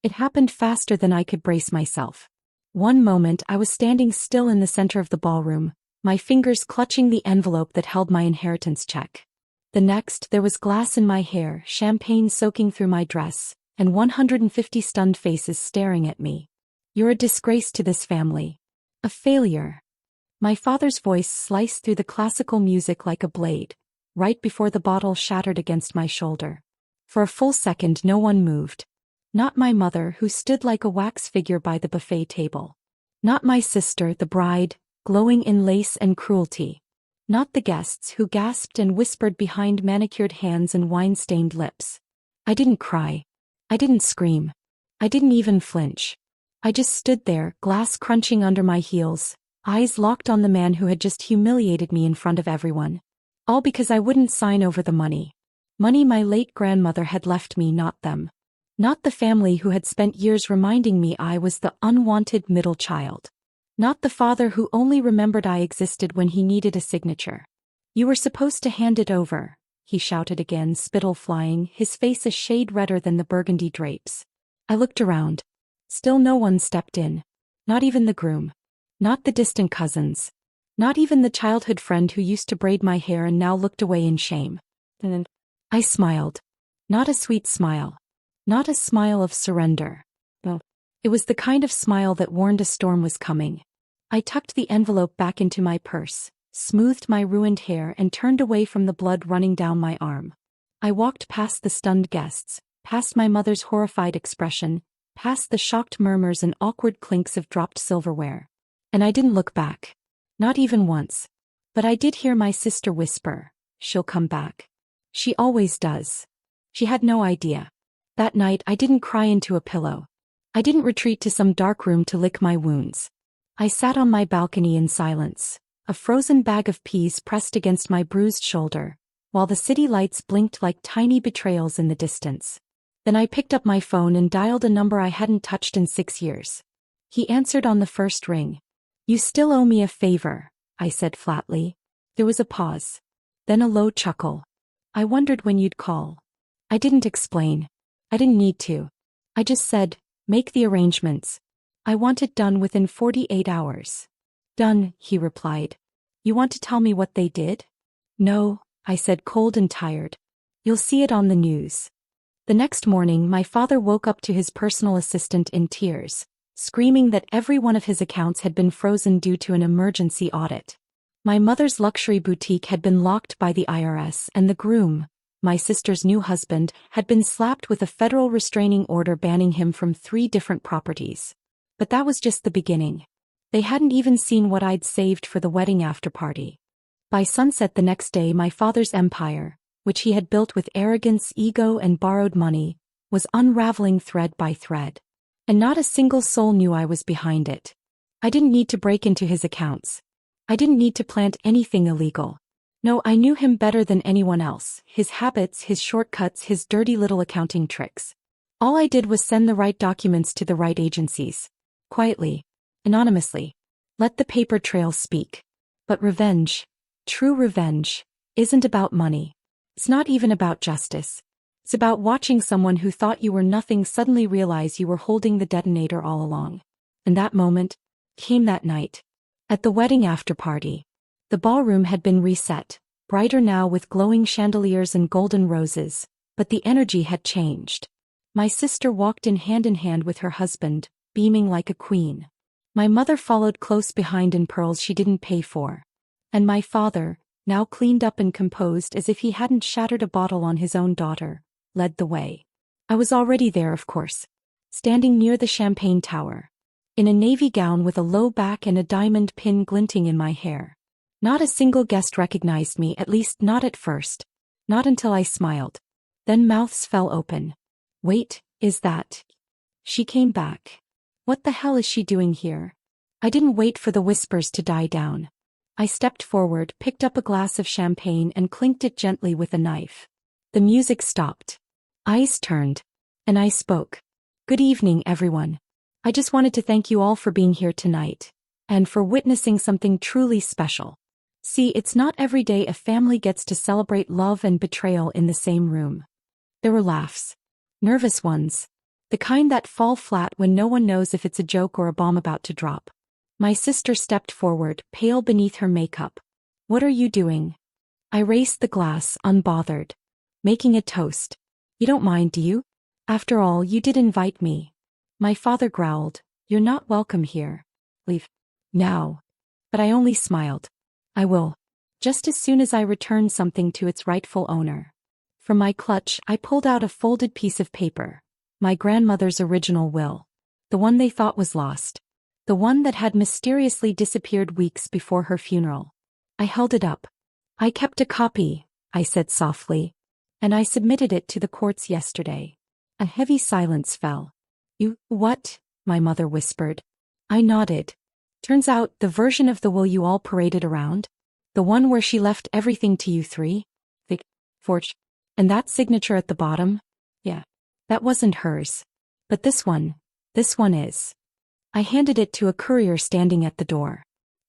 It happened faster than I could brace myself. One moment I was standing still in the center of the ballroom, my fingers clutching the envelope that held my inheritance check. The next, there was glass in my hair, champagne soaking through my dress, and 150 stunned faces staring at me. "You're a disgrace to this family. A failure." My father's voice sliced through the classical music like a blade, right before the bottle shattered against my shoulder. For a full second no one moved. Not my mother, who stood like a wax figure by the buffet table. Not my sister, the bride, glowing in lace and cruelty. Not the guests, who gasped and whispered behind manicured hands and wine-stained lips. I didn't cry. I didn't scream. I didn't even flinch. I just stood there, glass crunching under my heels, eyes locked on the man who had just humiliated me in front of everyone. All because I wouldn't sign over the money. Money my late grandmother had left me, not them. Not the family who had spent years reminding me I was the unwanted middle child. Not the father who only remembered I existed when he needed a signature. "You were supposed to hand it over," he shouted again, spittle flying, his face a shade redder than the burgundy drapes. I looked around. Still no one stepped in. Not even the groom. Not the distant cousins. Not even the childhood friend who used to braid my hair and now looked away in shame. And I smiled. Not a sweet smile. Not a smile of surrender. No. It was the kind of smile that warned a storm was coming. I tucked the envelope back into my purse, smoothed my ruined hair and turned away from the blood running down my arm. I walked past the stunned guests, past my mother's horrified expression, past the shocked murmurs and awkward clinks of dropped silverware. And I didn't look back. Not even once. But I did hear my sister whisper, "She'll come back. She always does." She had no idea. That night I didn't cry into a pillow. I didn't retreat to some dark room to lick my wounds. I sat on my balcony in silence, a frozen bag of peas pressed against my bruised shoulder, while the city lights blinked like tiny betrayals in the distance. Then I picked up my phone and dialed a number I hadn't touched in 6 years. He answered on the first ring. "You still owe me a favor," I said flatly. There was a pause. Then a low chuckle. "I wondered when you'd call." I didn't explain. I didn't need to. I just said, "Make the arrangements. I want it done within 48 hours. "Done," he replied. "You want to tell me what they did?" "No," I said, cold and tired. "You'll see it on the news." The next morning my father woke up to his personal assistant in tears, screaming that every one of his accounts had been frozen due to an emergency audit. My mother's luxury boutique had been locked by the IRS, and the groom, my sister's new husband, had been slapped with a federal restraining order banning him from 3 different properties. But that was just the beginning. They hadn't even seen what I'd saved for the wedding after-party. By sunset the next day my father's empire, which he had built with arrogance, ego and borrowed money, was unraveling thread by thread. And not a single soul knew I was behind it. I didn't need to break into his accounts. I didn't need to plant anything illegal. No, I knew him better than anyone else, his habits, his shortcuts, his dirty little accounting tricks. All I did was send the right documents to the right agencies. Quietly. Anonymously. Let the paper trail speak. But revenge, true revenge, isn't about money. It's not even about justice. It's about watching someone who thought you were nothing suddenly realize you were holding the detonator all along. And that moment came that night. At the wedding after-party. The ballroom had been reset, brighter now with glowing chandeliers and golden roses, but the energy had changed. My sister walked in hand with her husband, beaming like a queen. My mother followed close behind in pearls she didn't pay for. And my father, now cleaned up and composed as if he hadn't shattered a bottle on his own daughter, led the way. I was already there, of course, standing near the champagne tower, in a navy gown with a low back and a diamond pin glinting in my hair. Not a single guest recognized me, at least not at first. Not until I smiled. Then mouths fell open. "Wait, is that?" She came back. "What the hell is she doing here?" I didn't wait for the whispers to die down. I stepped forward, picked up a glass of champagne and clinked it gently with a knife. The music stopped. Eyes turned. And I spoke. "Good evening, everyone. I just wanted to thank you all for being here tonight. And for witnessing something truly special. See, it's not every day a family gets to celebrate love and betrayal in the same room." There were laughs. Nervous ones. The kind that fall flat when no one knows if it's a joke or a bomb about to drop. My sister stepped forward, pale beneath her makeup. What are you doing? I raised the glass, unbothered. Making a toast. You don't mind, do you? After all, you did invite me. My father growled. You're not welcome here. Leave. Now. But I only smiled. I will. Just as soon as I return something to its rightful owner. From my clutch, I pulled out a folded piece of paper. My grandmother's original will. The one they thought was lost. The one that had mysteriously disappeared weeks before her funeral. I held it up. I kept a copy, I said softly. And I submitted it to the courts yesterday. A heavy silence fell. You, what? My mother whispered. I nodded. Turns out, the version of the will you all paraded around? The one where she left everything to you three? The forge. And that signature at the bottom? Yeah. That wasn't hers. But this one is. I handed it to a courier standing at the door.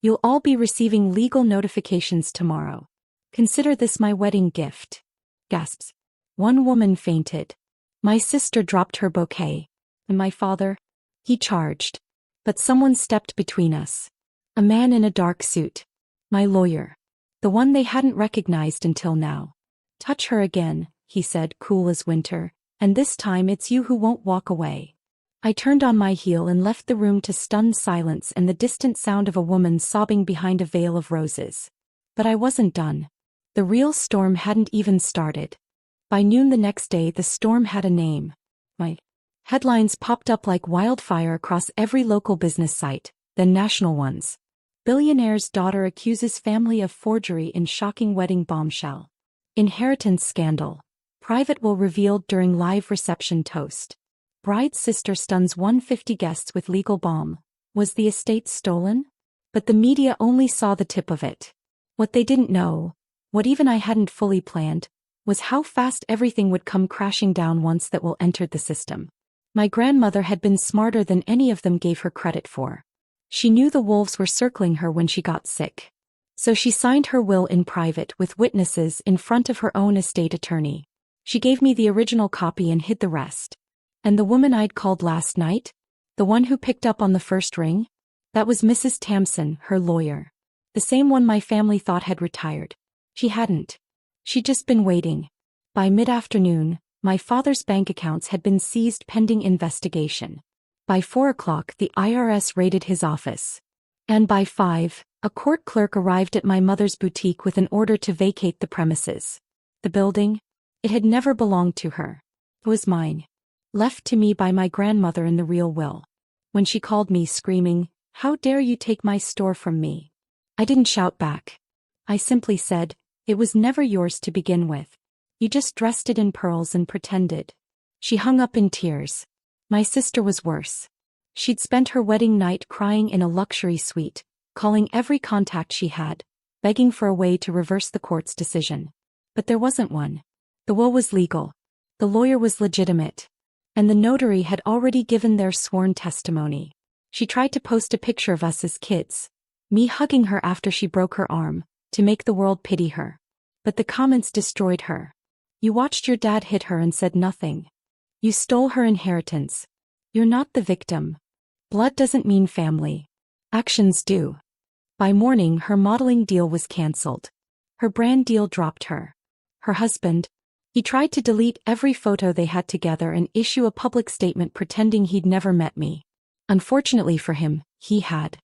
You'll all be receiving legal notifications tomorrow. Consider this my wedding gift. Gasps. One woman fainted. My sister dropped her bouquet. And my father? He charged. But someone stepped between us. A man in a dark suit. My lawyer. The one they hadn't recognized until now. Touch her again, he said, cool as winter, and this time it's you who won't walk away. I turned on my heel and left the room to stunned silence and the distant sound of a woman sobbing behind a veil of roses. But I wasn't done. The real storm hadn't even started. By noon the next day the storm had a name. My headlines popped up like wildfire across every local business site, then national ones. Billionaire's daughter accuses family of forgery in shocking wedding bombshell. Inheritance scandal. Private will revealed during live reception toast. Bride's sister stuns 150 guests with legal bomb. Was the estate stolen? But the media only saw the tip of it. What they didn't know, what even I hadn't fully planned, was how fast everything would come crashing down once that will entered the system. My grandmother had been smarter than any of them gave her credit for. She knew the wolves were circling her when she got sick. So she signed her will in private with witnesses in front of her own estate attorney. She gave me the original copy and hid the rest. And the woman I'd called last night? The one who picked up on the first ring? That was Mrs. Tamsin, her lawyer. The same one my family thought had retired. She hadn't. She'd just been waiting. By mid-afternoon, my father's bank accounts had been seized pending investigation. By 4 o'clock the IRS raided his office. And by 5, a court clerk arrived at my mother's boutique with an order to vacate the premises. The building? It had never belonged to her. It was mine. Left to me by my grandmother in the real will. When she called me screaming, "How dare you take my store from me?" I didn't shout back. I simply said, "It was never yours to begin with. You just dressed it in pearls and pretended." She hung up in tears. My sister was worse. She'd spent her wedding night crying in a luxury suite, calling every contact she had, begging for a way to reverse the court's decision. But there wasn't one. The will was legal. The lawyer was legitimate. And the notary had already given their sworn testimony. She tried to post a picture of us as kids, me hugging her after she broke her arm, to make the world pity her. But the comments destroyed her. You watched your dad hit her and said nothing. You stole her inheritance. You're not the victim. Blood doesn't mean family. Actions do. By morning her modeling deal was cancelled. Her brand deal dropped her. Her husband, he tried to delete every photo they had together and issue a public statement pretending he'd never met me. Unfortunately for him, he had.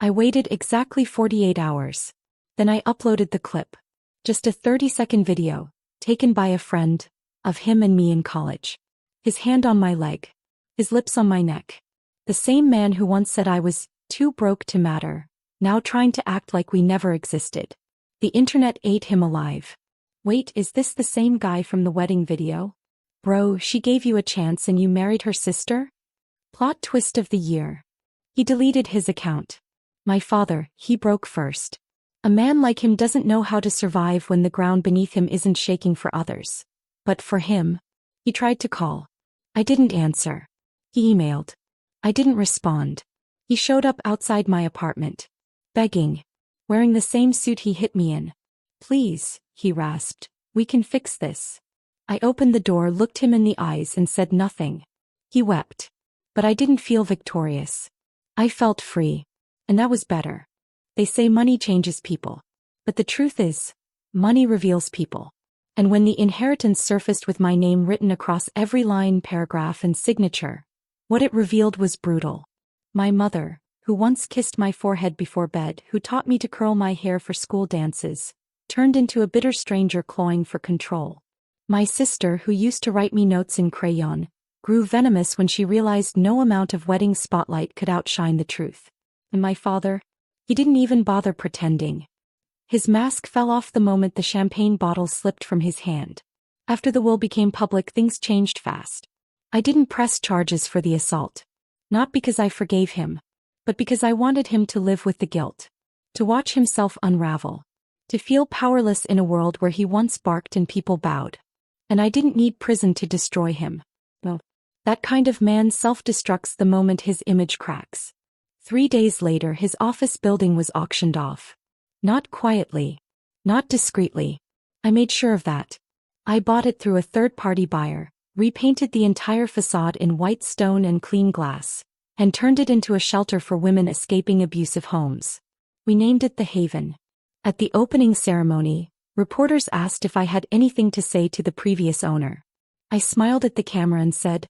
I waited exactly 48 hours. Then I uploaded the clip. Just a 30-second video, taken by a friend, of him and me in college. His hand on my leg. His lips on my neck. The same man who once said I was too broke to matter, now trying to act like we never existed. The internet ate him alive. Wait, is this the same guy from the wedding video? Bro, she gave you a chance and you married her sister? Plot twist of the year. He deleted his account. My father, he broke first. A man like him doesn't know how to survive when the ground beneath him isn't shaking for others. But for him, he tried to call. I didn't answer. He emailed. I didn't respond. He showed up outside my apartment. Begging. Wearing the same suit he hit me in. Please, he rasped. We can fix this. I opened the door, looked him in the eyes and said nothing. He wept. But I didn't feel victorious. I felt free. And that was better. They say money changes people. But the truth is, money reveals people. And when the inheritance surfaced with my name written across every line, paragraph, and signature, what it revealed was brutal. My mother, who once kissed my forehead before bed, who taught me to curl my hair for school dances, turned into a bitter stranger clawing for control. My sister, who used to write me notes in crayon, grew venomous when she realized no amount of wedding spotlight could outshine the truth. And my father? He didn't even bother pretending. His mask fell off the moment the champagne bottle slipped from his hand. After the will became public, things changed fast. I didn't press charges for the assault. Not because I forgave him, but because I wanted him to live with the guilt. To watch himself unravel. To feel powerless in a world where he once barked and people bowed. And I didn't need prison to destroy him. No. That kind of man self-destructs the moment his image cracks. 3 days later, his office building was auctioned off. Not quietly. Not discreetly. I made sure of that. I bought it through a third-party buyer, repainted the entire facade in white stone and clean glass, and turned it into a shelter for women escaping abusive homes. We named it The Haven. At the opening ceremony, reporters asked if I had anything to say to the previous owner. I smiled at the camera and said,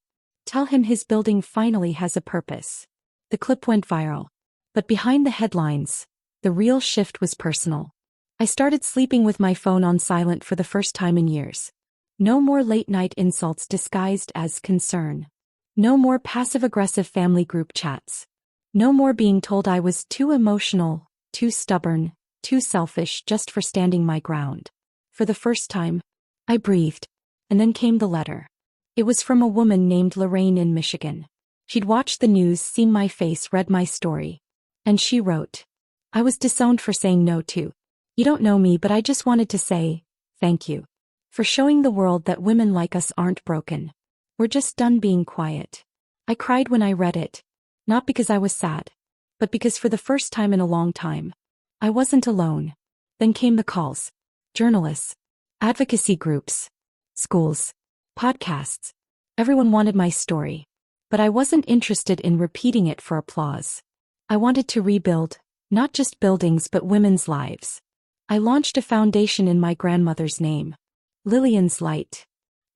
"Tell him his building finally has a purpose." The clip went viral. But behind the headlines, the real shift was personal. I started sleeping with my phone on silent for the first time in years. No more late-night insults disguised as concern. No more passive-aggressive family group chats. No more being told I was too emotional, too stubborn, too selfish just for standing my ground. For the first time, I breathed. And then came the letter. It was from a woman named Lorraine in Michigan. She'd watched the news, seen my face, read my story. And she wrote, "I was disowned for saying no to. You don't know me, but I just wanted to say, thank you. For showing the world that women like us aren't broken. We're just done being quiet." I cried when I read it. Not because I was sad. But because for the first time in a long time, I wasn't alone. Then came the calls. Journalists. Advocacy groups. Schools. Podcasts. Everyone wanted my story. But I wasn't interested in repeating it for applause. I wanted to rebuild, not just buildings but women's lives. I launched a foundation in my grandmother's name. Lillian's Light.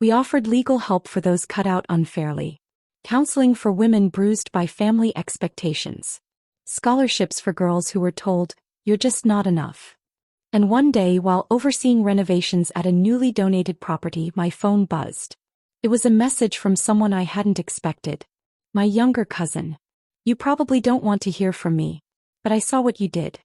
We offered legal help for those cut out unfairly. Counseling for women bruised by family expectations. Scholarships for girls who were told, "You're just not enough." And one day, while overseeing renovations at a newly donated property, my phone buzzed. It was a message from someone I hadn't expected. My younger cousin. "You probably don't want to hear from me. But I saw what you did.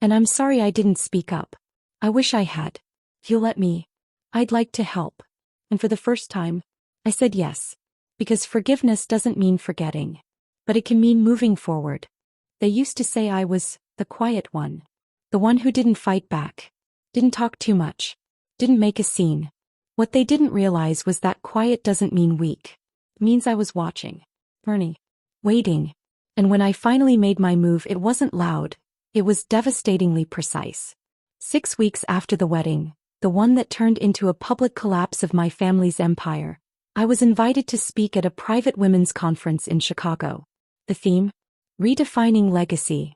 And I'm sorry I didn't speak up. I wish I had. If you'll let me, I'd like to help." And for the first time, I said yes. Because forgiveness doesn't mean forgetting. But it can mean moving forward. They used to say I was the quiet one. The one who didn't fight back. Didn't talk too much. Didn't make a scene. What they didn't realize was that quiet doesn't mean weak. It means I was watching. Bernie. Waiting. And when I finally made my move, it wasn't loud. It was devastatingly precise. 6 weeks after the wedding, the one that turned into a public collapse of my family's empire, I was invited to speak at a private women's conference in Chicago. The theme? Redefining legacy.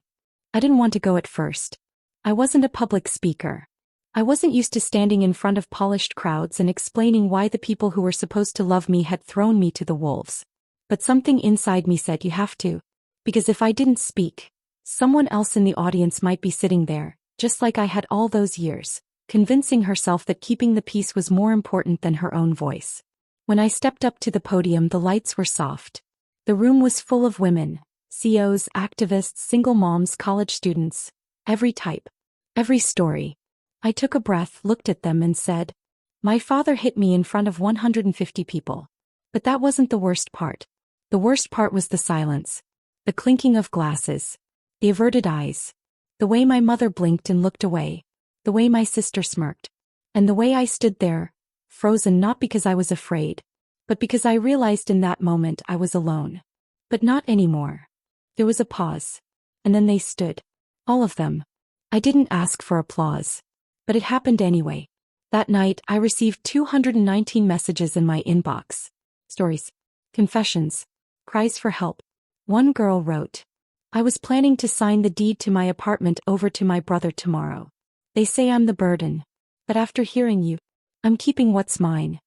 I didn't want to go at first. I wasn't a public speaker. I wasn't used to standing in front of polished crowds and explaining why the people who were supposed to love me had thrown me to the wolves. But something inside me said, "You have to." Because if I didn't speak, someone else in the audience might be sitting there, just like I had all those years, convincing herself that keeping the peace was more important than her own voice. When I stepped up to the podium, the lights were soft. The room was full of women, CEOs, activists, single moms, college students. Every type. Every story. I took a breath, looked at them and said, "My father hit me in front of 150 people. But that wasn't the worst part. The worst part was the silence. The clinking of glasses. The averted eyes. The way my mother blinked and looked away. The way my sister smirked. And the way I stood there, frozen, not because I was afraid, but because I realized in that moment I was alone. But not anymore. There was a pause. And then they stood. All of them. I didn't ask for applause. But it happened anyway. That night, I received 219 messages in my inbox. Stories. Confessions. Cries for help. One girl wrote. I was planning to sign the deed to my apartment over to my brother tomorrow. They say I'm the burden. But after hearing you, I'm keeping what's mine.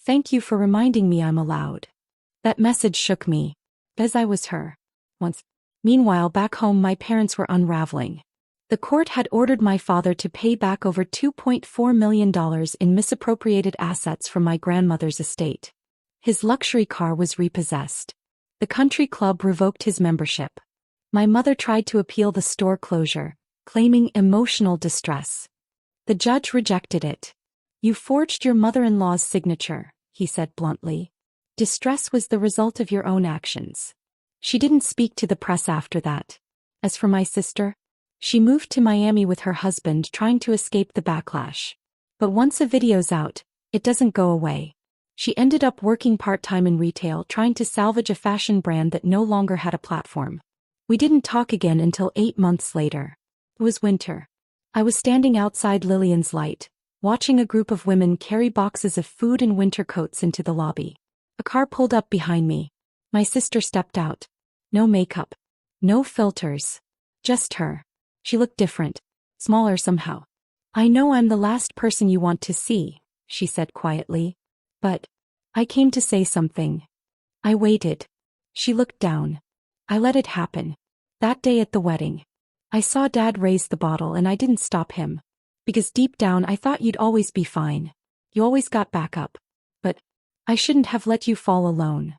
Thank you for reminding me I'm allowed. That message shook me. As I was her. Once. Meanwhile, back home, my parents were unraveling. The court had ordered my father to pay back over $2.4 million in misappropriated assets from my grandmother's estate. His luxury car was repossessed. The country club revoked his membership. My mother tried to appeal the store closure, claiming emotional distress. The judge rejected it. You forged your mother-in-law's signature, he said bluntly. Distress was the result of your own actions. She didn't speak to the press after that. As for my sister, she moved to Miami with her husband, trying to escape the backlash. But once a video's out, it doesn't go away. She ended up working part-time in retail, trying to salvage a fashion brand that no longer had a platform. We didn't talk again until 8 months later. It was winter. I was standing outside Lillian's Light, watching a group of women carry boxes of food and winter coats into the lobby. A car pulled up behind me. My sister stepped out. No makeup. No filters. Just her. She looked different. Smaller somehow. I know I'm the last person you want to see, she said quietly. But I came to say something. I waited. She looked down. I let it happen. That day at the wedding, I saw Dad raise the bottle and I didn't stop him. Because deep down I thought you'd always be fine. You always got back up. But I shouldn't have let you fall alone.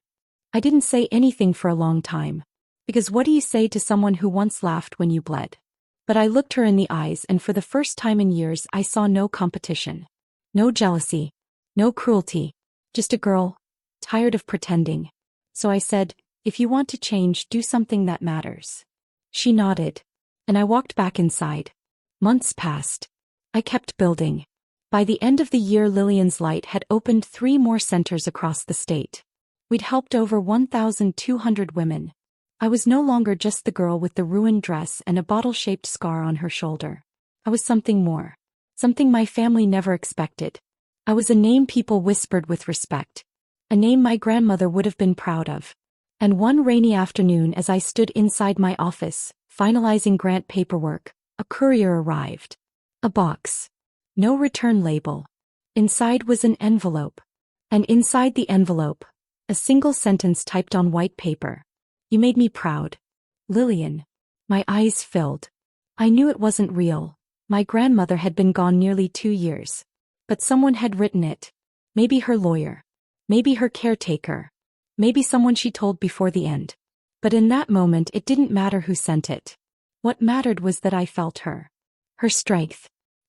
I didn't say anything for a long time. Because what do you say to someone who once laughed when you bled? But I looked her in the eyes, and for the first time in years I saw no competition. No jealousy. No cruelty. Just a girl, tired of pretending. So I said, if you want to change, do something that matters. She nodded. And I walked back inside. Months passed. I kept building. By the end of the year, Lillian's Light had opened 3 more centers across the state. We'd helped over 1,200 women. I was no longer just the girl with the ruined dress and a bottle-shaped scar on her shoulder. I was something more. Something my family never expected. I was a name people whispered with respect. A name my grandmother would have been proud of. And one rainy afternoon, as I stood inside my office, finalizing grant paperwork, a courier arrived. A box. No return label. Inside was an envelope. And inside the envelope, a single sentence typed on white paper. You made me proud. Lillian. My eyes filled. I knew it wasn't real. My grandmother had been gone nearly 2 years. But someone had written it. Maybe her lawyer. Maybe her caretaker. Maybe someone she told before the end. But in that moment it didn't matter who sent it. What mattered was that I felt her. Her strength.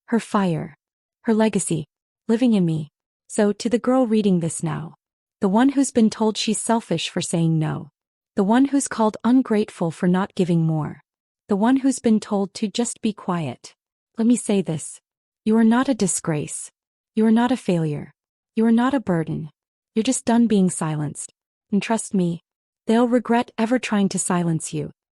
Her fire. Her legacy. Living in me. So to the girl reading this now. The one who's been told she's selfish for saying no. The one who's called ungrateful for not giving more. The one who's been told to just be quiet. Let me say this. You are not a disgrace. You are not a failure. You are not a burden. You're just done being silenced. And trust me, they'll regret ever trying to silence you.